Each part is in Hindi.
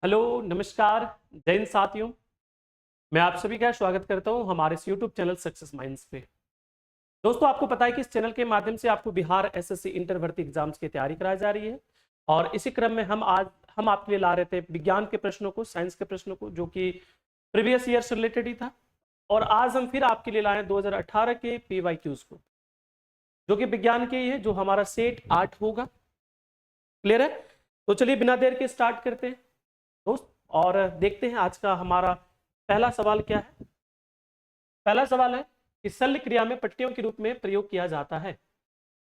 हेलो नमस्कार जय हिंद साथियों। मैं आप सभी का स्वागत करता हूं हमारे इस यूट्यूब चैनल सक्सेस माइंड्स पे। दोस्तों आपको पता है कि इस चैनल के माध्यम से आपको बिहार एसएससी इंटर भर्ती एग्जाम्स की तैयारी कराई जा रही है और इसी क्रम में हम आपके लिए ला रहे थे विज्ञान के प्रश्नों को, साइंस के प्रश्नों को, जो कि प्रीवियस ईयर से रिलेटेड ही था। और आज हम फिर आपके लिए लाए 2018 के PYQs को, जो कि विज्ञान के ही है, जो हमारा सेट 8 होगा। क्लियर है? तो चलिए बिना देर के स्टार्ट करते हैं दोस्त और देखते हैं आज का हमारा पहला सवाल क्या है। पहला सवाल है कि शल्य क्रिया में पट्टियों के रूप में प्रयोग किया जाता है,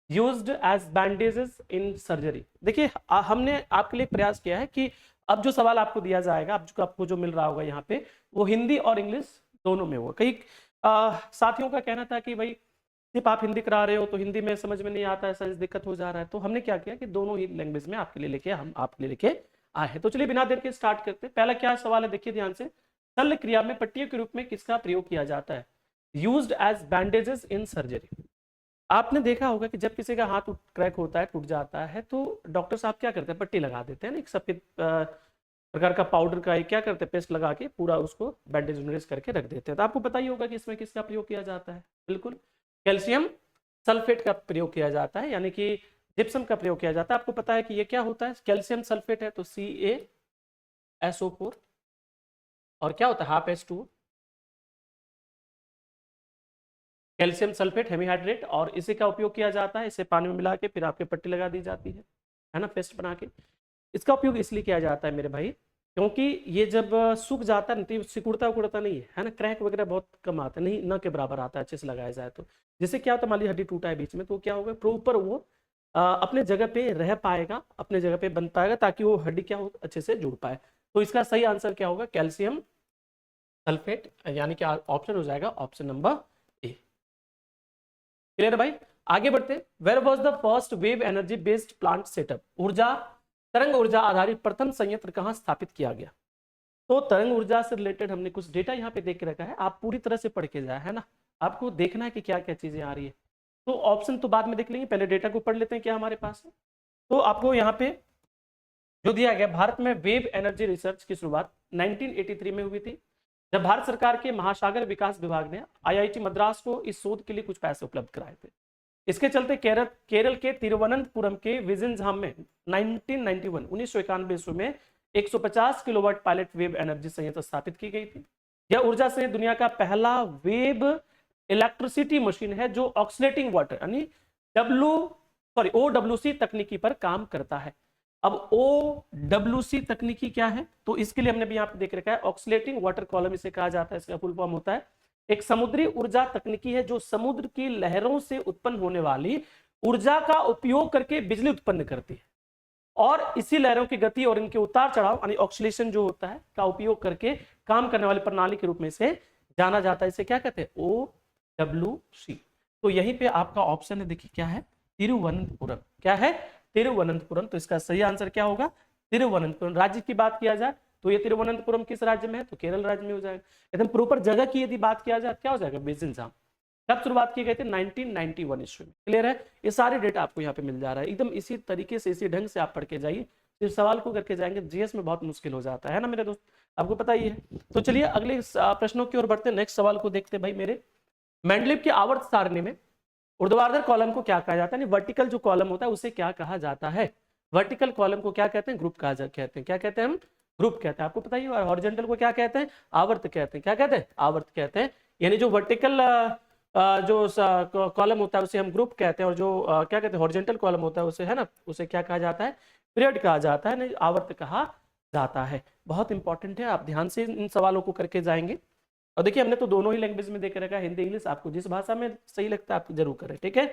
used as bandages in surgery. देखिए हमने आपके लिए प्रयास किया है कि अब जो सवाल आपको दिया जाएगा, अब जो आपको जो मिल रहा होगा यहाँ पे, वो हिंदी और इंग्लिश दोनों में होगा। कई साथियों का कहना था कि भाई सिर्फ आप हिंदी करा रहे हो तो हिंदी में समझ में नहीं आता है, साइंस दिक्कत हो जा रहा है। तो हमने क्या किया कि दोनों ही लैंग्वेज में आपके लिए लेके आए हैं। तो चलिए बिना देर के स्टार्ट करते हैं। पहला क्या सवाल है, देखिए ध्यान से। शल्य क्रिया में पट्टियों के रूप में किसका प्रयोग किया जाता है, used as bandages in surgery. आपने देखा होगा कि जब किसी का हाथ क्रैक होता है, टूट जाता है, तो डॉक्टर साहब क्या करते हैं, पट्टी लगा देते हैं ना, एक सफेद प्रकार का पाउडर का क्या करते हैं, पेस्ट लगा के पूरा उसको बैंडेज वैंडेज करके रख देते हैं। तो आपको पता ही होगा कि इसमें किसका प्रयोग किया जाता है, बिल्कुल कैल्शियम सल्फेट का प्रयोग किया जाता है, यानी कि जिप्सम का प्रयोग किया जाता है। आपको पता है कि ये क्या होता है, कैल्शियम सल्फेट है तो CaSO4, और क्या होता है HAF कैल्शियम सल्फेट हेमीहाइड्रेट, और इसी का उपयोग किया जाता है। इसे पानी में मिला के फिर आपके पट्टी लगा दी जाती है ना, पेस्ट बना के। इसका उपयोग इसलिए किया जाता है मेरे भाई, क्योंकि ये जब सूख जाता है ना, तो सिकुड़ता उकुड़ता नहीं है ना, क्रैक वगैरह बहुत कम आता है, नहीं न के बराबर आता है अच्छे से लगाया जाए तो। जैसे क्या होता है, मान ली हड्डी टूटा है बीच में, तो क्या होगा, प्रॉपर वो अपने जगह पे रह पाएगा, अपने जगह पे बन पाएगा, ताकि वो हड्डी क्या हो, अच्छे से जुड़ पाए। तो इसका सही आंसर क्या होगा, कैल्शियम सल्फेट, यानी कि ऑप्शन हो जाएगा ऑप्शन नंबर ए। क्लियर है भाई? आगे बढ़ते। Where was the first wave energy based plant setup, तरंग ऊर्जा आधारित प्रथम संयंत्र कहां स्थापित किया गया। तो तरंग ऊर्जा से रिलेटेड हमने कुछ डेटा यहाँ पे देख के रखा है, आप पूरी तरह से पढ़ के जाए, है ना। आपको देखना है कि क्या क्या चीजें आ रही है। तो ऑप्शन तो बाद में देख लेंगे, पहले डेटा को पढ़ लेते हैं क्या हमारे पास है। तो आपको यहाँ पे जो दिया गया, भारत में वेव एनर्जी रिसर्च की शुरुआत 1983 में हुई थी, जब भारत सरकार के महासागर विकास विभाग ने IIT मद्रास को इस शोध के लिए कुछ पैसे उपलब्ध कराए थे। इसके चलते केरल के तिरुवनंतपुरम के विजनधाम में 1991 ईस्वी में 150 किलोवाट पायलट वेव एनर्जी संयंत्र स्थापित की गई थी। यह ऊर्जा से दुनिया का पहला वेब इलेक्ट्रिसिटी मशीन है जो ऑक्सीडेटिंग वाटर यानी OWC तकनीकी पर काम करता है। अब OWC तकनीकी क्या है, तो इसके लिए हमने भी यहाँ पे देख रखा है, ऑक्सीलेटिंग वाटर कॉलम इसे कहा जाता है। इसका फुल फॉर्म होता है, एक समुद्री ऊर्जा तकनीकी है जो समुद्र की लहरों से उत्पन्न होने वाली ऊर्जा का उपयोग करके बिजली उत्पन्न करती है, और इसी लहरों की गति और इनके उतार चढ़ाव यानी ऑक्सीलेशन जो होता है का उपयोग करके काम करने वाली प्रणाली के रूप में इसे जाना जाता है। इसे क्या कहते हैं, OWC। तो यहीं पे आपका ऑप्शन है, देखिए क्या है, तिरुवनंतपुरम। क्या है, तिरुवनंतपुरम। तो इसका सही आंसर क्या होगा, तिरुवनंतपुरम। राज्य की बात किया जाए तो ये तिरुवनंतपुरम किस राज्य में है, तो केरल राज्य में हो जाएगा। एकदम प्रॉपर जगह की यदि बात किया जाए क्या हो जाएगा, बेसिनजाम। कब शुरुआत की गई थी, 1991 ईस्वी में। क्लियर है? ये सारे डेटा आपको यहाँ पे मिल जा रहा है, एकदम इसी तरीके से, इसी ढंग से आप पढ़ के जाइए। सिर्फ सवाल को करके जाएंगे, जीएस में बहुत मुश्किल हो जाता है ना मेरे दोस्त, आपको पता ही है। तो चलिए अगले प्रश्नों की ओर बढ़ते हैं, नेक्स्ट सवाल को देखते हैं भाई मेरे। मेंडलीव की आवर्त सारणी में ऊर्ध्वाधर कॉलम को क्या कहा जाता है, वर्टिकल जो कॉलम होता है उसे क्या कहा जाता है। वर्टिकल कॉलम को क्या कहते हैं, ग्रुप कहते हैं। क्या कहते हैं हम, ग्रुप कहते हैं, आपको पता ही है। हॉरिजॉन्टल को क्या कहते हैं, आवर्त कहते हैं। क्या कहते हैं, आवर्त कहते हैं। यानी जो वर्टिकल जो कॉलम होता है उसे हम ग्रुप कहते हैं, और जो क्या कहते हैं हॉरिजॉन्टल कॉलम होता है उसे, है ना, उसे क्या कहा जाता है, पीरियड कहा जाता है, नहीं आवर्त कहा जाता है। बहुत इंपॉर्टेंट है, आप ध्यान से इन सवालों को करके जाएंगे। और देखिए हमने तो दोनों ही लैंग्वेज में देख रखा है, हिंदी इंग्लिश, आपको जिस भाषा में सही लगता है आप जरूर करें, ठीक है।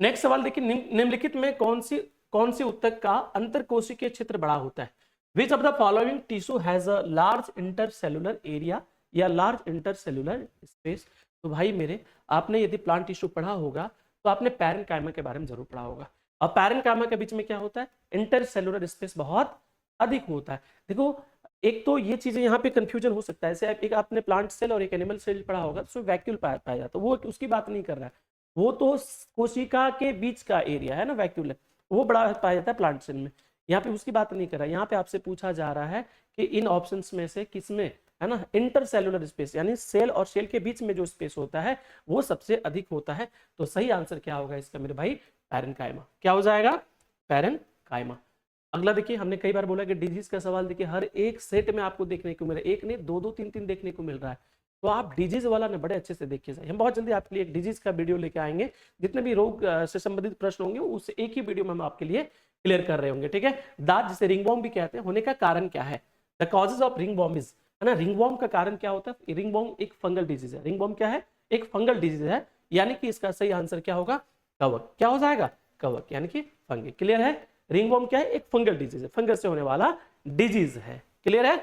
नेक्स्ट सवाल देखिए, निम्नलिखित में कौन सी ऊतक का अंतरकोशिकीय क्षेत्र बड़ा होता है। Which of the following tissue has a large intercellular area या लार्ज इंटरसेलुलर स्पेस। तो भाई मेरे, आपने यदि प्लांट टिश्यू पढ़ा होगा तो आपने पैरेन्काइमा के बारे में जरूर पढ़ा होगा। और पैरेन्काइमा के बीच में क्या होता है, इंटरसेलुलर स्पेस बहुत अधिक होता है। देखो एक तो ये चीजें यहाँ पे कंफ्यूजन हो सकता है, जैसे एक आपने प्लांट सेल और एक एनिमल सेल पढ़ा होगा, तो वैक्यूल पाया जाता है, वो उसकी बात नहीं कर रहा है, वो तो कोशिका के बीच का एरिया है ना, वैक्यूल है, वो बड़ा पाया जाता है प्लांट सेल में। यहाँ पे उसकी बात नहीं कर रहा, यहाँ पे आपसे पूछा जा रहा है कि इन ऑप्शंस में से किसमें, है ना, इंटरसेलुलर स्पेस यानी सेल और सेल के बीच में जो स्पेस होता है वो सबसे अधिक होता है। तो सही आंसर क्या होगा इसका मेरे भाई, पैरेन्काइमा। क्या हो जाएगा, पैरेन्काइमा। अगला देखिए, हमने कई बार बोला कि डिजीज का सवाल देखिए हर एक सेट में आपको देखने को मिल रहा है, एक नहीं दो दो तीन तीन देखने को मिल रहा है। तो आप डिजीज वाला ने बड़े अच्छे से देखिए, हम बहुत जल्दी आपके लिए एक डिजीज का वीडियो लेके आएंगे, जितने भी रोग से संबंधित प्रश्न होंगे उस एक ही वीडियो में हम आपके लिए क्लियर कर रहे होंगे, ठीक है। दांत जिसे रिंगवॉर्म भी कहते हैं, होने का कारण क्या है, the causes of ringworm is, है ना, रिंगवॉर्म का कारण क्या होता है, रिंगवॉर्म एक फंगल डिजीज है, रिंगवॉर्म क्या है, एक फंगल डिजीज है, यानी कि इसका सही आंसर क्या होगा, कवक। क्या हो जाएगा, कवक यानी कि फंगी। क्लियर है, रिंगवॉर्म क्या है, एक फंगल डिजीज है, फंगस से होने वाला डिजीज है। क्लियर है,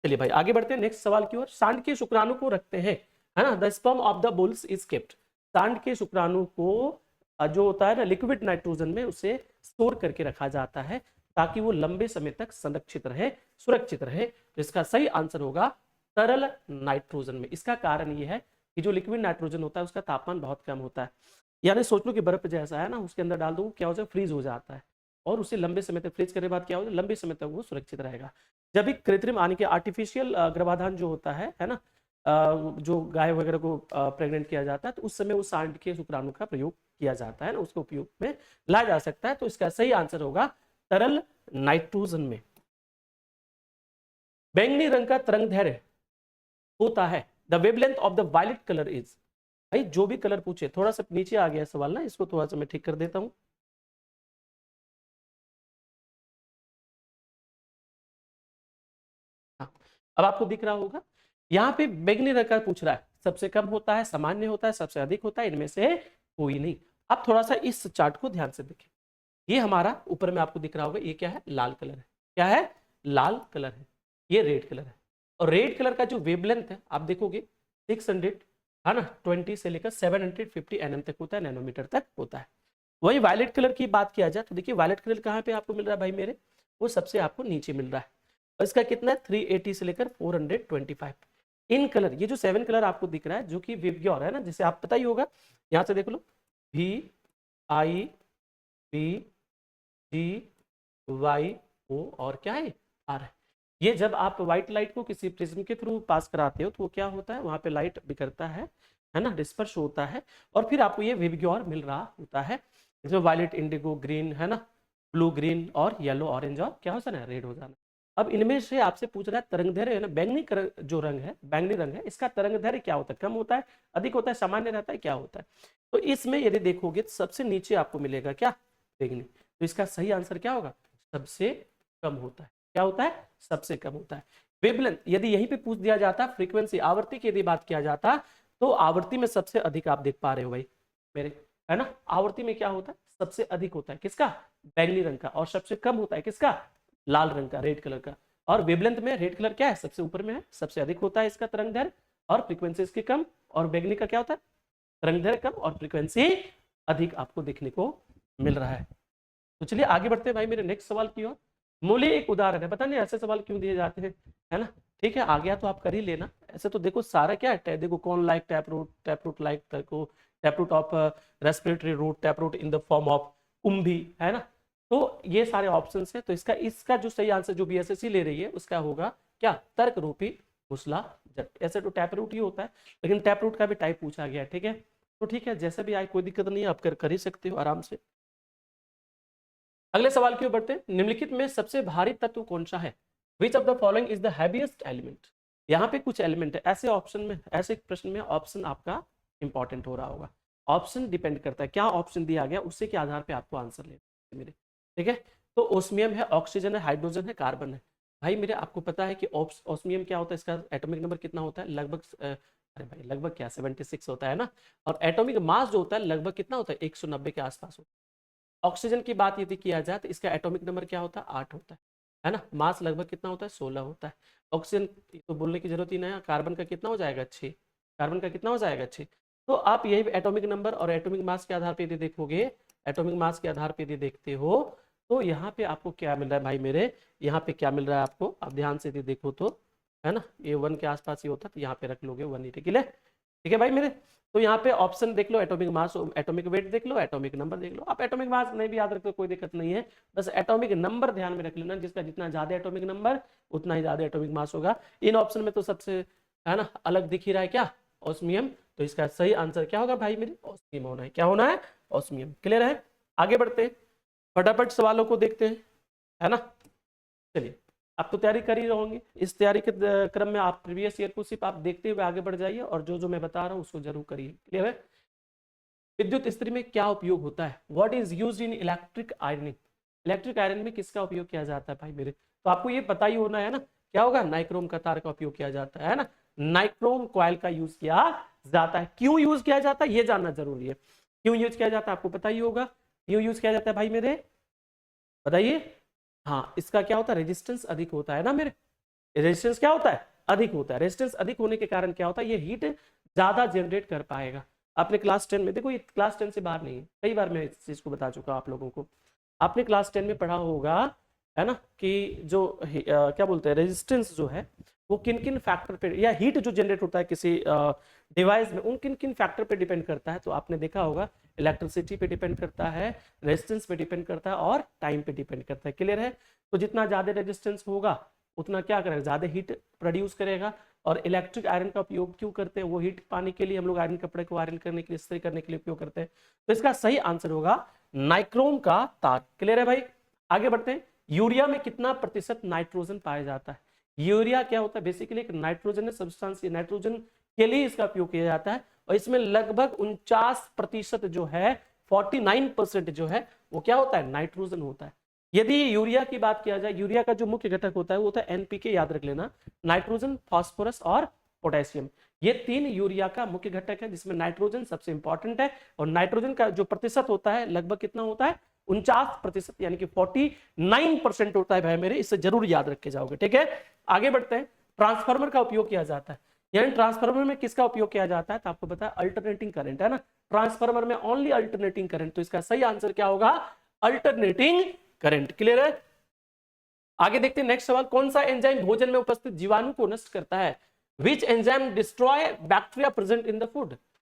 चलिए भाई आगे बढ़ते हैं नेक्स्ट सवाल की ओर। सांड के शुक्राणु को रखते हैं, है ना, the sperm of the bulls is kept. सांड के शुक्राणु को जो होता है ना लिक्विड नाइट्रोजन में उसे स्टोर करके रखा जाता है ताकि वो लंबे समय तक संरक्षित रहे, सुरक्षित रहे। तो इसका सही आंसर होगा तरल नाइट्रोजन में। इसका कारण ये है कि जो लिक्विड नाइट्रोजन होता है उसका तापमान बहुत कम होता है, यानी सोच लो कि बर्फ जैसा है ना, उसके अंदर डाल दो क्या हो जाए, फ्रीज हो जाता है, और उसे लंबे समय तक फ्रीज करने के बाद क्या हो जाए, लंबे समय तक वो सुरक्षित रहेगा। जब भी कृत्रिम यानी कि आर्टिफिशियल गर्भाधान जो होता है ना, जो गाय वगैरह को प्रेग्नेंट किया जाता है, तो उस समय उस सांड के शुक्राणु का प्रयोग किया जाता है ना, उसको उपयोग में लाया जा सकता है। तो इसका सही आंसर होगा तरल नाइट्रोजन में। बैंगनी रंग का तरंगदैर्घ्य होता है, the wavelength of the violet colour is. भाई जो भी कलर पूछे, थोड़ा सा नीचे आ गया सवाल ना, इसको थोड़ा सा मैं ठीक कर देता हूं। हाँ, अब आपको दिख रहा होगा, यहाँ पे बैंगनी रंग का पूछ रहा है, सबसे कम होता है, सामान्य होता है, सबसे अधिक होता है, इनमें से कोई नहीं। अब थोड़ा सा इस चार्ट को ध्यान से देखें, ये हमारा ऊपर में आपको दिख रहा होगा, ये क्या है, लाल कलर है। क्या है, लाल कलर है। ये रेड कलर है, और रेड कलर का जो वेवलेंथ है आप देखोगे 600, है ना, 20 से लेकर 750 nm तक होता है, नैनोमीटर तक होता है। वही वायलेट कलर की बात किया जाए तो देखिए वायलेट कलर कहाँ पे आपको मिल रहा है भाई मेरे, वो सबसे आपको नीचे मिल रहा है, और इसका कितना है 380 से लेकर 425। इन कलर, ये जो 7 कलर आपको दिख रहा है जो कि विबग्योर है ना, जिसे आप पता ही होगा, यहाँ से देख लो, VIBGYO और क्या है, R है। ये जब आप व्हाइट लाइट को किसी प्रिज्म के थ्रू पास कराते हो तो वो क्या होता है, वहां पे लाइट बिखरता है ना, डिस्पर्श होता है, और फिर आपको ये विबग्योर मिल रहा होता है, इसमें वायलेट, इंडिगो, ग्रीन, है ना, ब्लू, ग्रीन और येलो, ऑरेंज और क्या हो जाना है, रेड हो जाना। अब इनमें से आपसे पूछ रहा है तरंगदैर्घ्य, है ना, बैंगनी जो रंग है, बैंगनी रंग है, इसका तरंगदैर्घ्य क्या होता है, कम होता है, अधिक होता है, सामान्य रहता है, क्या होता है। तो इसमें यदि देखोगे तो सबसे नीचे आपको मिलेगा क्या, बैंगनी। तो इसका सही आंसर क्या होगा, सबसे कम होता है। क्या होता है, सबसे कम होता है। वेवलेंथ यदि यहीं पे पूछ दिया जाता, फ्रीक्वेंसी आवर्ती की यदि बात किया जाता, तो आवर्ती में सबसे अधिक आप देख पा रहे हो भाई मेरे, है ना, आवर्ती में क्या होता है, सबसे अधिक होता है किसका, बैंगनी रंग का, और सबसे कम होता है किसका, लाल रंग का, रेड कलर का। और वेवलेंथ में रेड कलर क्या है, सबसे ऊपर में है, सबसे अधिक होता है इसका तरंगदैर्घ्य, और फ्रीक्वेंसी इसकी कम, और बैंगनी का क्या होता है, तरंगदैर्घ्य कम और फ्रीक्वेंसी अधिक आपको देखने को मिल रहा है। तो चलिए आगे बढ़ते हैं भाई मेरे नेक्स्ट सवाल की ओर। मूल्य एक उदाहरण है, पता नहीं ऐसे सवाल क्यों दिए जाते हैं, है ना, ठीक है, आ गया तो आप कर ही लेना। ऐसे तो देखो सारा क्या है, देखो कौन like tap root like tap root of respiratory root, tap root in the form of कुंभी, है ना। तो ये सारे ऑप्शंस है, तो इसका जो सही आंसर जो BSSC ले रही है उसका होगा क्या, तर्क रूपी मूसला जट। ऐसे तो टैप रूट ही होता है, लेकिन टैप रूट का भी टाइप पूछा गया है, ठीक है। तो ठीक है, जैसे भी आए कोई दिक्कत नहीं है, आप कर ही सकते हो आराम से। अगले सवाल की ओर बढ़ते हैं। निम्नलिखित में सबसे भारी तत्व कौन सा है, which of the following is the heaviest element. यहाँ पे कुछ एलिमेंट है, ऐसे ऑप्शन में, ऐसे प्रश्न में ऑप्शन आपका इंपॉर्टेंट हो रहा होगा। ऑप्शन डिपेंड करता है क्या ऑप्शन दिया गया, उससे के आधार पे आपको आंसर लेना मेरे, ठीक है। तो ओस्मियम है, ऑक्सीजन है, हाइड्रोजन है, कार्बन है। भाई मेरे आपको पता है कि ओस्मियम क्या होता है, इसका एटॉमिक नंबर कितना होता है, लगभग अरे भाई लगभग क्या 76 होता है ना, और एटॉमिक मास जो होता है लगभग कितना होता है, 190 के आसपास होता है। ऑक्सीजन की बात यदि किया जाए तो इसका एटॉमिक नंबर क्या होता है, 8 होता है ना, मास लगभग कितना होता है, 16 होता है। ऑक्सीजन तो बोलने की जरूरत ही नहीं है, कार्बन का कितना हो जाएगा, 6, कार्बन का कितना हो जाएगा, 6। तो आप यही एटॉमिक नंबर और एटॉमिक मास के आधार पर यदि देखोगे, एटॉमिक मास के आधार पर यदि देखते हो, तो यहाँ पे आपको क्या मिल रहा है भाई मेरे, यहाँ पे क्या मिल रहा है आपको, आप ध्यान से यदि देखो तो, है ना, ये 1 के आसपास ही होता है, तो यहाँ पे रख लोगे 1 ही, ठीक है। ठीक है भाई मेरे। तो यहाँ पे ऑप्शन देख लो, एटॉमिक मास, एटॉमिक वेट देख लो, एटॉमिक नंबर देख लो। आप एटॉमिक मास नहीं भी याद रखते कोई दिक्कत नहीं है, बस एटॉमिक नंबर ध्यान में रख लेना, जिसका जितना ज्यादा एटॉमिक नंबर उतना ही ज्यादा एटॉमिक मास होगा। इन ऑप्शन में तो सबसे है ना अलग दिख ही रहा है क्या, ऑस्मियम। तो इसका सही आंसर क्या होगा भाई मेरे, ऑस्मियम होना है। क्या होना है, ऑस्मियम। क्लियर है, आगे बढ़ते हैं, फटाफट सवालों को देखते हैं, है ना। चलिए, आप तो तैयारी कर ही रहोगे, इस तैयारी के क्रम में आप प्रीवियस ईयर को सिर्फ आप देखते हुए आगे बढ़ जाइए, और जो जो मैं बता रहा हूँ उसको जरूर करिए। क्लियर है। विद्युत इस्त्री में क्या उपयोग होता है, what is used in electric ironing. Electric iron में किसका उपयोग किया जाता है भाई मेरे, तो आपको ये पता ही होना है ना, क्या होगा, नाइक्रोम का तार का उपयोग किया जाता है ना, नाइक्रोम कॉइल का यूज किया जाता है। क्यों यूज किया जाता है ये जानना जरूरी है, क्यों यूज किया जाता है आपको पता ही होगा, क्यों यूज किया जाता है भाई मेरे, बताइए। हाँ, इसका क्या होता है, रेजिस्टेंस अधिक होता है ना मेरे, रेजिस्टेंस क्या होता है, अधिक होता है। रेजिस्टेंस अधिक होने के कारण क्या होता है, ये हीट ज्यादा जनरेट कर पाएगा। आपने क्लास 10 में, देखो ये क्लास 10 से बाहर नहीं है, कई बार मैं इस चीज को बता चुका हूं आप लोगों को। आपने क्लास 10 में पढ़ा होगा, है ना, कि जो क्या बोलते हैं, रेजिस्टेंस जो है वो किन किन फैक्टर पे, या हीट जो जनरेट होता है किसी डिवाइस में, उन किन किन फैक्टर पे डिपेंड करता है। तो आपने देखा होगा, इलेक्ट्रिसिटी पे डिपेंड करता है, रेजिस्टेंस पे डिपेंड करता है, और टाइम पे डिपेंड करता है। क्लियर है। तो जितना ज्यादा रेजिस्टेंस होगा उतना क्या करेगा, ज्यादा हीट प्रोड्यूस करेगा। और इलेक्ट्रिक आयरन का उपयोग क्यों करते हैं, वो हीट पाने के लिए हम लोग आयरन कपड़े को आयरन करने के लिए, इस्त्री करने के लिए उपयोग करते हैं। तो इसका सही आंसर होगा नाइक्रोम का तार। क्लियर है भाई, आगे बढ़ते हैं। यूरिया में कितना प्रतिशत नाइट्रोजन पाया जाता है। यूरिया क्या होता है, बेसिकली एक नाइट्रोजन सब्सटेंस, नाइट्रोजन के लिए इसका उपयोग किया जाता है, और इसमें लगभग 49% जो है, 49% जो है वो क्या होता है, नाइट्रोजन होता है। यदि यूरिया की बात किया जाए, यूरिया का जो मुख्य घटक होता है वो होता है एनपीके, याद रख लेना, नाइट्रोजन, फास्फोरस और पोटेशियम। ये तीन यूरिया का मुख्य घटक है, जिसमें नाइट्रोजन सबसे इंपॉर्टेंट है। और नाइट्रोजन का जो प्रतिशत होता है लगभग कितना होता है, 49%, यानी कि 49% होता है भाई मेरे, इसे जरूर याद रख के जाओगे। ठीक है, आगे बढ़ते हैं। ट्रांसफार्मर का उपयोग किया जाता है, यानी ट्रांसफार्मर में किसका उपयोग किया जाता है, तो आपको पता है अल्टरनेटिंग करंट, है ना। ट्रांसफार्मर में ओनली अल्टरनेटिंग करंट, तो इसका सही आंसर क्या होगा, अल्टरनेटिंग करंट। क्लियर है, आगे देखते हैं नेक्स्ट सवाल। कौन सा एंजाइम भोजन में उपस्थित जीवाणु को नष्ट करता है, which enzyme destroy bacteria present in the food.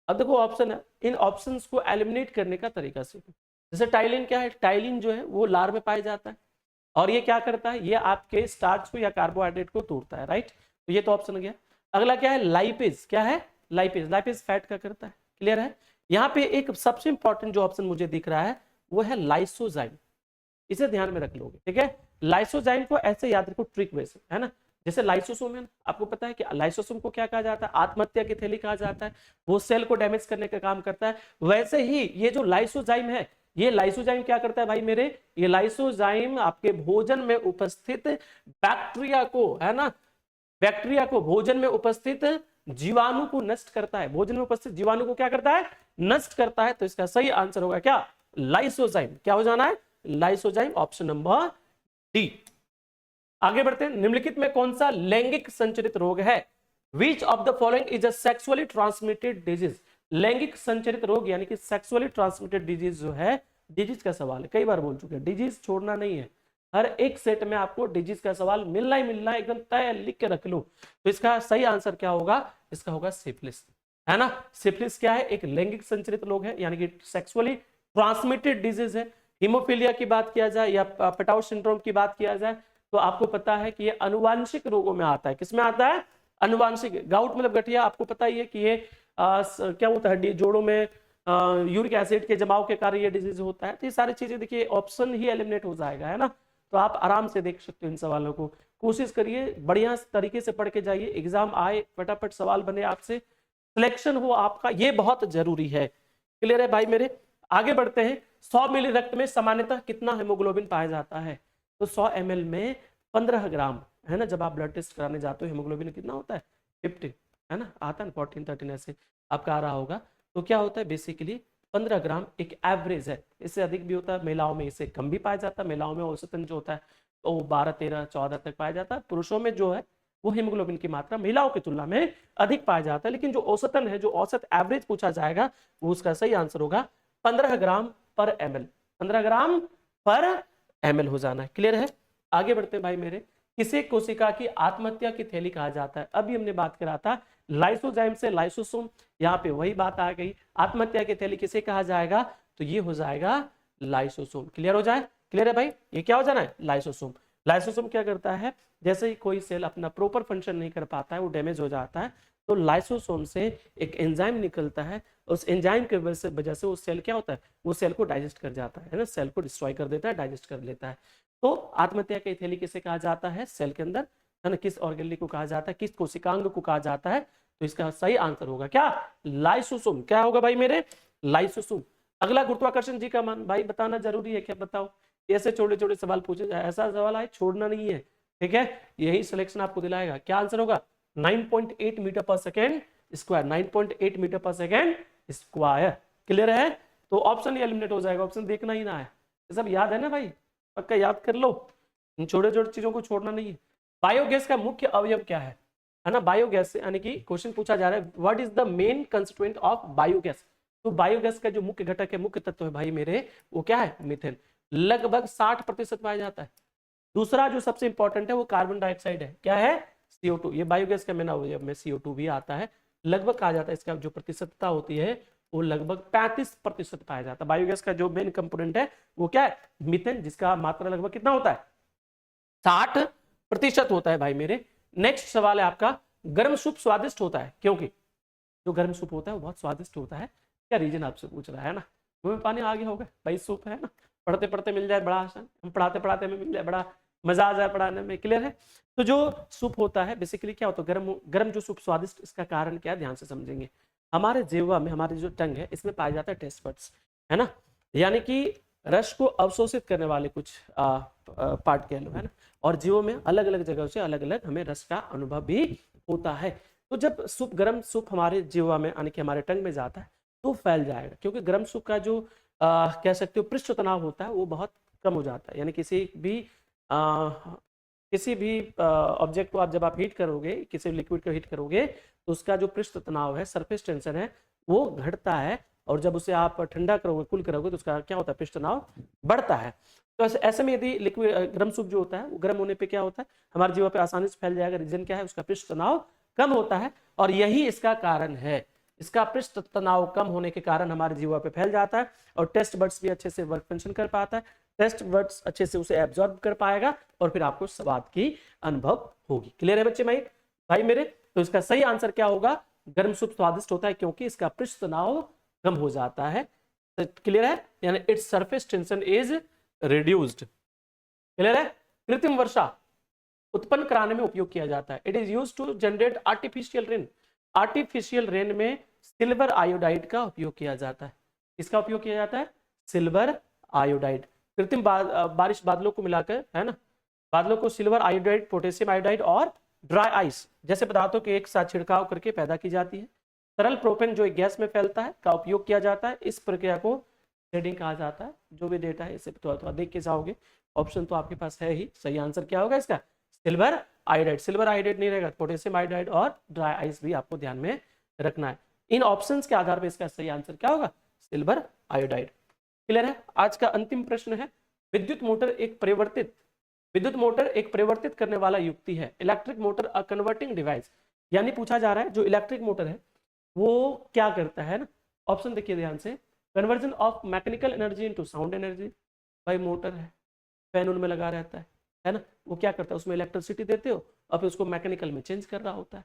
अब देखो ऑप्शन है, इन ऑप्शंस को एलिमिनेट करने का तरीका सीखो। जैसे टाइलिन क्या है, टाइलिन जो है वो लार में पाया जाता है, और ये क्या करता है, ये आपके स्टार्च को या कार्बोहाइड्रेट को तोड़ता है, राइट। तो ये तो ऑप्शन गया। अगला क्या है, लाइपेज। क्या है, लाइपेज, लाइपेज फैट का करता है। क्लियर है। यहाँ पे एक सबसे इंपॉर्टेंट जो ऑप्शन मुझे दिख रहा है वो है लाइसोजाइम, इसे ध्यान में रख लोगे। ठीक है, लाइसोजाइम को ऐसे याद रखो ट्रिक वे से, है ना। जैसे लाइसोसोम है, आपको पता है कि लाइसोसोम को क्या कहा जाता है, आत्महत्या की थैली कहा जाता है, वो सेल को डैमेज करने का काम करता है। वैसे ही ये जो लाइसोजाइम है, ये लाइसोजाइम क्या करता है भाई मेरे, ये लाइसोजाइम आपके भोजन में उपस्थित बैक्टीरिया को, है ना, बैक्टीरिया को, भोजन में उपस्थित जीवाणु को नष्ट करता है, भोजन में उपस्थित जीवाणु को क्या करता है, नष्ट करता है। तो इसका सही आंसर होगा क्या, लाइसोजाइम। क्या हो जाना है, लाइसोजाइम, ऑप्शन नंबर डी। आगे बढ़ते हैं। निम्नलिखित में कौन सा लैंगिक संचरित रोग है, which of the following is a sexually transmitted disease. लैंगिक संचरित रोग यानी कि सेक्सुअली ट्रांसमिटेड डिजीज जो है, डिजीज का सवाल है, कई बार बोल चुके हैं, डिजीज छोड़ना नहीं है, हर एक सेट में आपको डिजीज का सवाल मिलना ही मिलना है, एकदम तय लिख के रख लो। तो इसका सही आंसर क्या होगा, इसका होगा सिफिलिस, है ना। सिफिलिस क्या है, एक लैंगिक संचरित रोग है, यानी कि सेक्सुअली ट्रांसमिटेड डिजीज है। हीमोफीलिया की बात किया जाए या पेटाउ सिंड्रोम की बात किया जाए, तो आपको पता है कि ये अनुवांशिक रोगों में आता है। किसमें आता है, अनुवांशिक। गाउट मतलब गठिया, आपको पता ही है कि ये क्या होता है, जोड़ों में यूरिक एसिड के जमाव के कारण ये डिजीज होता है। तो ये सारी चीजें देखिए, ऑप्शन ही एलिमिनेट हो जाएगा, है ना। तो आप आराम से देख सकते हो इन सवालों को, कोशिश करिए बढ़िया तरीके से पढ़ के जाइए, एग्जाम आए फटाफट सवाल बने, आपसे सिलेक्शन हो आपका, ये बहुत जरूरी है। क्लियर है भाई मेरे, आगे बढ़ते हैं। 100 मिली रक्त में सामान्यतः कितना हेमोग्लोबिन पाया जाता है, तो 100 ml में 15 ग्राम, है ना। जब आप ब्लड टेस्ट कराने जाते हो, हेमोग्लोबिन कितना होता है, 50, है ना, आता है 14 13 ऐसे आपका आ रहा होगा। तो क्या होता है, बेसिकली 15 ग्राम एक एवरेज है, इससे अधिक भी होता है, महिलाओं में इससे कम भी पाया जाता है। महिलाओं में औसतन जो होता है वो 12 13 14 तक पाया जाता है। पुरुषों में जो है वो हीमोग्लोबिन की मात्रा महिलाओं की तुलना में अधिक पाया जाता है, लेकिन जो औसतन है, जो औसत एवरेज पूछा जाएगा, वो उसका सही आंसर होगा 15 ग्राम पर ml, 15 ग्राम पर ml हो जाना है। क्लियर है, आगे बढ़ते हैं भाई मेरे। किसे कोशिका की आत्महत्या की थैली कहा जाता है? अभी हमने बात करा था लाइसोजाइम से लाइसोसोम, यहाँ पे वही बात आ गई। आत्महत्या की थैली किसे कहा जाएगा? तो ये हो जाएगा लाइसोसोम। क्लियर हो जाए? क्लियर है भाई? ये क्या हो जाना है? लाइसोसोम। लाइसोसोम क्या करता है? जैसे ही कोई सेल अपना प्रॉपर फंक्शन नहीं कर पाता है, वो डैमेज हो जाता है, तो लाइसोसोम से एक एंजाइम निकलता है। उस एंजाइम की वजह से वो सेल क्या होता है? वो सेल को डाइजेस्ट कर जाता है ना, सेल को डिस्ट्रॉय कर देता है, डाइजेस्ट कर लेता है। तो आत्महत्या की थैली किसे कहा जाता है? सेल के अंदर, है ना, किस ऑर्गेनली को कहा जाता है? किस कोशिकांग को कहा जाता है? तो इसका सही आंसर होगा क्या? लाइसोसोम। क्या होगा भाई मेरे? लाइसोसोम। अगला गुरुत्वाकर्षण जी का मान भाई बताना जरूरी है क्या? बताओ। ऐसे छोटे छोटे सवाल पूछे जाए, ऐसा सवाल आए छोड़ना नहीं है, ठीक है? यही सिलेक्शन आपको दिलाएगा। क्या आंसर होगा? 9.8 मीटर पर सेकेंड स्क्वायर। 9.8 मीटर पर सेकेंड स्क्वायर। क्लियर है? तो ऑप्शन एलिमिनेट हो जाएगा, ऑप्शन देखना ही ना है। ये सब याद है ना भाई? पक्का याद कर लो, इन छोटे छोटे चीजों को छोड़ना नहीं है। बायोगैस का मुख्य अवयव क्या है ना? बायोगैस से यानी कि क्वेश्चन पूछा जा रहा है what is the main constituent of biogas. तो बायोगैस का जो मुख्य घटक है, मुख्य तत्व है भाई मेरे, वो क्या है? मीथेन। लगभग 60% पाया जाता है। दूसरा जो सबसे इंपॉर्टेंट है वो कार्बन डाइऑक्साइड है। क्या है? CO2। ये बायोगैस का मेन अवयव में CO2 भी आता है। लगभग कहा जाता है इसका जो प्रतिशतता होती है वो लगभग 35% पाया जाता है। बायोगैस का जो मेन कंपोनेंट है वो क्या है? मीथेन, जिसका मात्रा लगभग कितना होता है? 60% होता है भाई मेरे। नेक्स्ट सवाल है आपका, गर्म सूप स्वादिष्ट होता है क्योंकि? जो गर्म सूप होता है वो बहुत स्वादिष्ट होता है। क्या रीजन आपसे पूछ रहा है ना? मुंह में पानी आ गया होगा भाई, सूप है ना, पढ़ते पढ़ते मिल जाए बड़ा आसान, हम पढ़ाते पढ़ाते में मिल जाए बड़ा मजा आ जाए पढ़ाने में। क्लियर है? तो जो सूप होता है बेसिकली क्या होता है? गर्म गर्म जो सूप स्वादिष्ट, इसका कारण क्या है? ध्यान से समझेंगे। हमारे जिह्वा में, हमारी जो टंग है, इसमें पाया जाता है टेस्ट बड्स, है ना, यानी कि रस को अवशोषित करने वाले कुछ पार्ट कह लो, है ना। और जीवों में अलग अलग जगह से अलग अलग हमें रस का अनुभव भी होता है। तो जब सूप, गर्म सूप हमारे जीवा में यानी कि हमारे टंग में जाता है तो फैल जाएगा, क्योंकि गर्म सूप का जो कह सकते हो पृष्ठ तनाव होता है वो बहुत कम हो जाता है। यानी किसी भी ऑब्जेक्ट को जब आप हीट करोगे, किसी लिक्विड को हीट करोगे, तो उसका जो पृष्ठ तनाव है, सरफेस टेंशन है, वो घटता है। और जब उसे आप ठंडा करोगे, कूल करोगे, तो उसका क्या होता है? पृष्ठ तनाव बढ़ता है। तो ऐसे में यदि लिक्विड गर्म सूप जो होता है वो गर्म होने पे क्या होता है? हमारे जीवा पे आसानी से फैल जाएगा। रीजन क्या है? उसका पृष्ठ तनाव कम होता है, और यही इसका कारण है। इसका पृष्ठ तनाव कम होने के कारण हमारे जीवा पे फैल जाता है, और टेस्ट बड्स भी अच्छे से वर्क फंक्शन कर पाता है। टेस्ट बड्स अच्छे से उसे एब्जॉर्ब कर पाएगा, और फिर आपको स्वाद की अनुभव होगी। क्लियर है बच्चे भाई मेरे? तो इसका सही आंसर क्या होगा? गर्म सूप स्वादिष्ट होता है क्योंकि इसका पृष्ठ तनाव कम हो जाता है। क्लियर है? यानी its surface tension is reduced. Clear है? कृत्रिम वर्षा उत्पन्न कराने में उपयोग किया जाता है। It is used to generate artificial rain. Artificial rain में सिल्वर आयोडाइड का उपयोग किया जाता है। किसका उपयोग किया जाता है? Silver iodide. कृत्रिम बारिश बादलों को मिलाकर, है ना, बादलों को सिल्वर आयोडाइड, पोटेशियम आयोडाइड और ड्राई आइस जैसे पदार्थों के एक साथ छिड़काव करके पैदा की जाती है। तरल प्रोपेन जो एक गैस में फैलता है का उपयोग किया जाता है। इस प्रक्रिया को शेडिंग कहा जाता है। जो भी डेटा है इसे थोड़ा देख के जाओगे। ऑप्शन तो आपके पास है ही। सही आंसर क्या होगा इसका? Silver iodide. सिल्वर आयोडाइड नहीं रहेगा, पोटेशियम आयोडाइड और ड्राई आइस भी आपको ध्यान में रखना है। इन ऑप्शंस के आधार पर इसका सही आंसर क्या होगा? Silver iodide. क्लियर है? आज का अंतिम प्रश्न है, विद्युत मोटर एक परिवर्तित करने वाला युक्ति है। इलेक्ट्रिक मोटर अ कन्वर्टिंग डिवाइस। यानी पूछा जा रहा है जो इलेक्ट्रिक मोटर है वो क्या करता है ना। ऑप्शन देखिए ध्यान से। Conversion of mechanical energy into sound energy. भाई मोटर है, फैन उनमें लगा रहता है ना, वो क्या करता है? उसमें इलेक्ट्रिसिटी देते हो और फिर उसको मैकेनिकल में चेंज कर रहा होता है।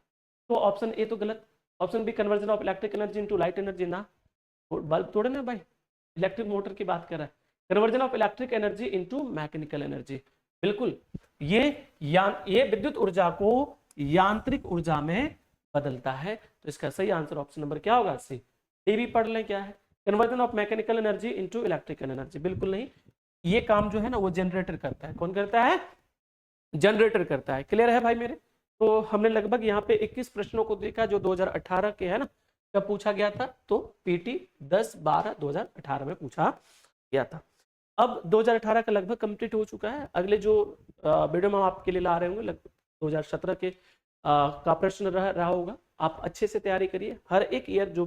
तो ऑप्शन ए तो गलत। Option B conversion of electric energy into light energy, ना, बल्ब थोड़े ना भाई, इलेक्ट्रिक मोटर की बात कर रहा है। Conversion of electric energy into mechanical energy, बिल्कुल। ये विद्युत ऊर्जा को यांत्रिक ऊर्जा में बदलता है। तो इसका सही आंसर ऑप्शन नंबर क्या होगा? सी। डी भी पढ़ लें, क्या है? Conversion of mechanical energy into electrical energy, बिल्कुल नहीं। ये काम जो है ना वो जनरेटर करता है। कौन करता है? जनरेटर करता है। क्लियर है भाई मेरे? तो हमने लगभग यहाँ पे 21 प्रश्नों को देखा जो 2018 के है ना, कब पूछा गया था? तो पीटी 10/12/2018 में पूछा गया था। अब 2018 का लगभग कंप्लीट हो चुका है। अगले जो वीडियो में हम आपके लिए ला रहे होंगे लगभग 2017 के का प्रश्न रहा होगा। आप अच्छे से तैयारी करिए। हर एक ईयर जो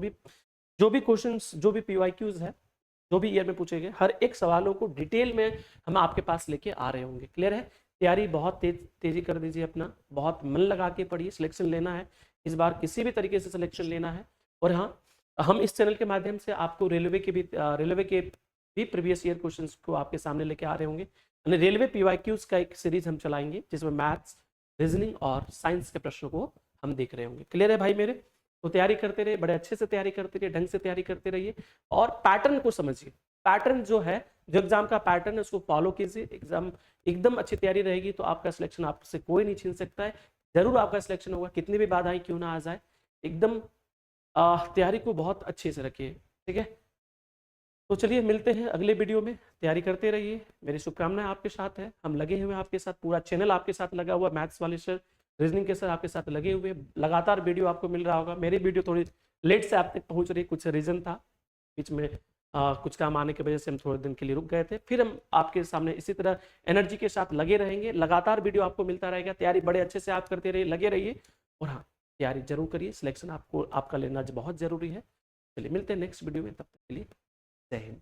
भी क्वेश्चंस, जो भी PYQs है, जो भी ईयर में पूछे गए, हर एक सवालों को डिटेल में हम आपके पास लेके आ रहे होंगे। क्लियर है? तैयारी बहुत तेजी कर दीजिए अपना, बहुत मन लगा के पढ़िए, सिलेक्शन लेना है इस बार, किसी भी तरीके से सिलेक्शन लेना है। और हाँ, हम इस चैनल के माध्यम से आपको रेलवे के भी प्रीवियस ईयर क्वेश्चंस को आपके सामने लेके आ रहे होंगे। रेलवे पीवाईक्यूज का एक सीरीज हम चलाएंगे जिसमें मैथ्स, रीजनिंग और साइंस के प्रश्नों को हम देख रहे होंगे। क्लियर है भाई मेरे? तो तैयारी करते रहिए, बड़े अच्छे से तैयारी करते रहिए, ढंग से तैयारी करते रहिए और पैटर्न को समझिए। पैटर्न जो है, जो एग्जाम का पैटर्न है उसको फॉलो कीजिए। एग्जाम एकदम अच्छी तैयारी रहेगी तो आपका सिलेक्शन आपसे कोई नहीं छीन सकता है। जरूर आपका सिलेक्शन होगा, कितनी भी बाधाएं क्यों ना आ जाए। एकदम तैयारी को बहुत अच्छे से रखिए, ठीक है। तो चलिए मिलते हैं अगले वीडियो में, तैयारी करते रहिए, मेरी शुभकामनाएं आपके साथ है। हम लगे हुए हैं आपके साथ, पूरा चैनल आपके साथ लगा हुआ, मैथ्स वाले सर, रीजनिंग के सर आपके साथ लगे हुए, लगातार वीडियो आपको मिल रहा होगा। मेरी वीडियो थोड़ी लेट से आप तक पहुंच रही, कुछ रीजन था बीच में, कुछ काम आने की वजह से हम थोड़े दिन के लिए रुक गए थे। फिर हम आपके सामने इसी तरह एनर्जी के साथ लगे रहेंगे, लगातार वीडियो आपको मिलता रहेगा। तैयारी बड़े अच्छे से आप करते रहिए, लगे रहिए और हाँ, तैयारी जरूर करिए, सिलेक्शन आपका लेना बहुत जरूरी है। चलिए मिलते हैं नेक्स्ट वीडियो में, तब तक के लिए जय हिंद।